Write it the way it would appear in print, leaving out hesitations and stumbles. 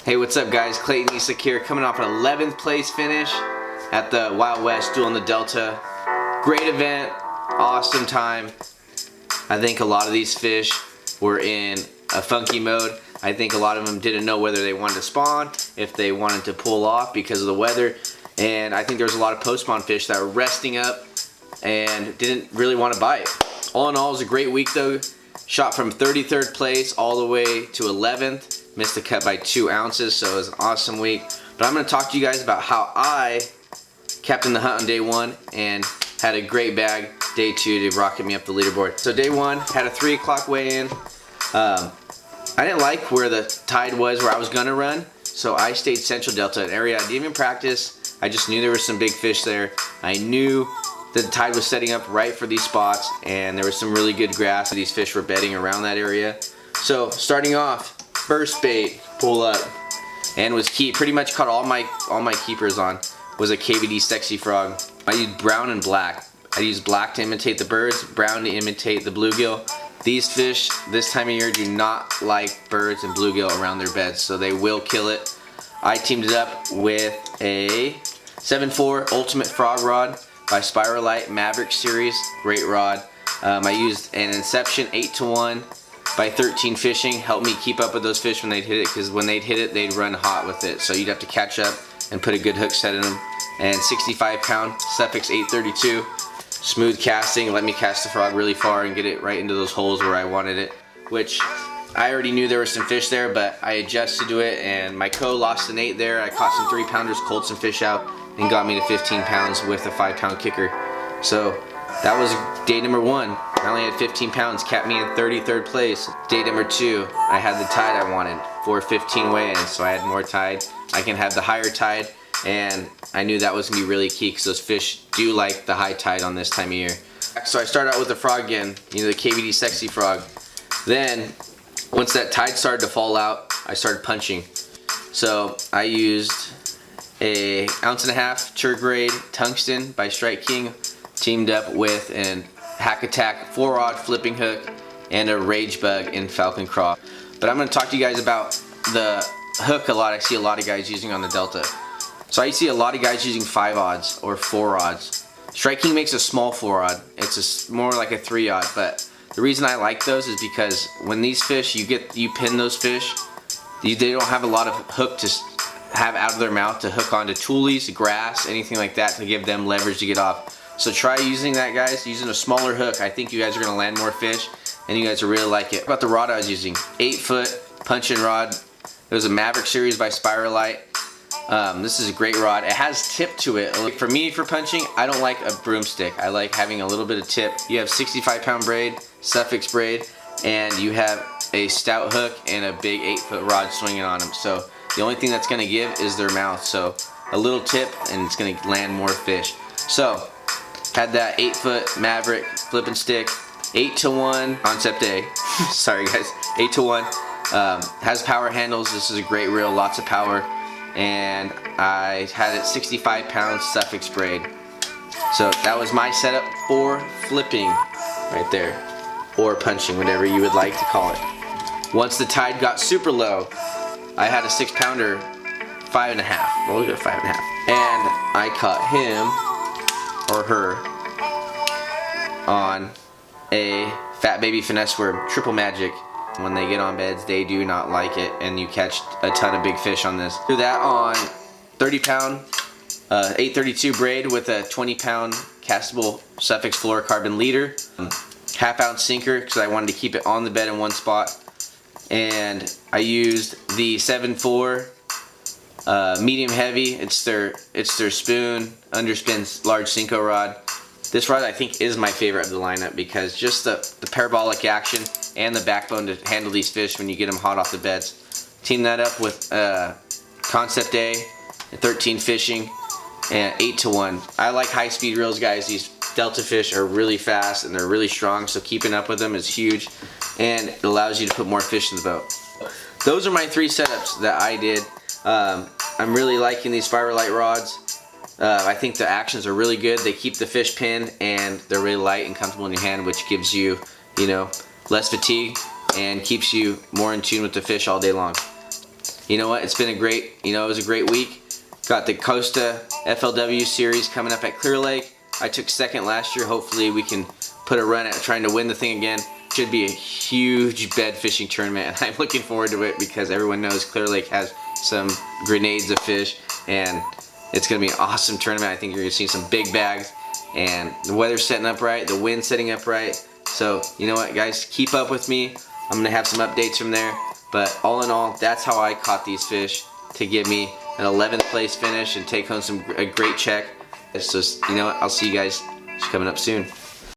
Hey, what's up guys? Clayton Isak here, coming off an 11th place finish at the Wild West Duel in the Delta. Great event, awesome time. I think a lot of these fish were in a funky mode. I think a lot of them didn't know whether they wanted to spawn, if they wanted to pull off because of the weather. And I think there was a lot of post-spawn fish that were resting up and didn't really want to bite. All in all, it was a great week though. Shot from 33rd place all the way to 11th. Missed the cut by 2 ounces, so it was an awesome week. But I'm going to talk to you guys about how I captained the hunt on day 1 and had a great bag day 2 to rocket me up the leaderboard. So day 1, had a 3 o'clock weigh-in. I didn't like where the tide was where I was going to run, so I stayed Central Delta, an area I didn't even practice. I just knew there were some big fish there. I knew that the tide was setting up right for these spots, and there was some really good grass. These fish were bedding around that area. So starting off, first bait, pull up, and was key. Pretty much caught all my keepers on. Was a KVD sexy frog. I used brown and black. I used black to imitate the birds, brown to imitate the bluegill. These fish this time of year do not like birds and bluegill around their beds, so they will kill it. I teamed it up with a 7.4 Ultimate Frog Rod by Spiralite Maverick Series. Great rod. I used an Inception 8-to-1 by 13 Fishing. Helped me keep up with those fish when they'd hit it, because when they'd hit it, they'd run hot with it. So you'd have to catch up and put a good hook set in them. And 65-pound Suffix 832. Smooth casting, let me cast the frog really far and get it right into those holes where I wanted it, which I already knew there were some fish there, but I adjusted to it, and my co lost an 8 there. I caught some 3-pounders, culled some fish out, and got me to 15 pounds with a 5-pound kicker. So that was day number 1. I only had 15 pounds, kept me in 33rd place. Day number 2, I had the tide I wanted, 4:15 weigh-in, so I had more tide. I can have the higher tide, and I knew that was going to be really key because those fish do like the high tide on this time of year. So I started out with the frog again, the KVD sexy frog. Then, once that tide started to fall out, I started punching. So I used a 1.5 ounce Chur grade tungsten by Strike King, teamed up with an Hack Attack 4-rod flipping hook and a Rage Bug in Falcon Craw. But I'm going to talk to you guys about the hook a lot. I see a lot of guys using on the Delta. So I see a lot of guys using 5-odds or 4-odds. Strike King makes a small 4-rod. It's more like a 3-odd, but the reason I like those is because when these fish, you pin those fish, they don't have a lot of hook to have out of their mouth to hook onto toolies, grass, anything like that to give them leverage to get off. So try using that, guys, using a smaller hook. I think you guys are going to land more fish, and you guys will really like it. About the rod I was using, 8-foot punching rod. It was a Maverick Series by Spiralite. This is a great rod. It has tip to it. For me, for punching, I don't like a broomstick. I like having a little bit of tip. You have 65-pound braid, Suffix braid, and you have a stout hook and a big 8-foot rod swinging on them. So the only thing that's going to give is their mouth. So a little tip, and it's going to land more fish. So had that 8-foot Maverick flipping stick, 8-to-1 Concept A. Sorry guys, 8-to-1. Has power handles. This is a great reel, lots of power. And I had it 65-pound Suffix braid. So that was my setup for flipping right there, or punching, whatever you would like to call it. Once the tide got super low, I had a 6-pounder 5.5. We'll go 5.5, and I caught him or her on a Fat Baby Finesse Worm, Triple Magic. When they get on beds, they do not like it, and you catch a ton of big fish on this. Do that on 30-pound 832 braid with a 20-pound castable Suffix fluorocarbon leader. Half-ounce sinker because I wanted to keep it on the bed in one spot. And I used the 7.4 medium heavy. It's their spoon underspin large Cinco rod. This rod I think is my favorite of the lineup because just the parabolic action and the backbone to handle these fish when you get them hot off the beds. Team that up with Concept A, 13 Fishing, and 8-to-1. I like high-speed reels, guys. These Delta fish are really fast and they're really strong, so keeping up with them is huge, and it allows you to put more fish in the boat. Those are my 3 setups that I did. I'm really liking these Spiralite rods. I think the actions are really good. They keep the fish pinned, and they're really light and comfortable in your hand, which gives you, less fatigue and keeps you more in tune with the fish all day long. you know what? It's been a great, it was a great week. Got the Costa FLW series coming up at Clear Lake. I took second last year. Hopefully we can put a run at trying to win the thing again. Should be a huge bed fishing tournament, and I'm looking forward to it because everyone knows Clear Lake has some grenades of fish, and it's going to be an awesome tournament. I think you're going to see some big bags, and the weather's setting up right, the wind's setting up right. So you know what, guys, keep up with me. I'm going to have some updates from there, but all in all, that's how I caught these fish to give me an 11th place finish and take home a great check. So you know what, I'll see you guys coming up soon.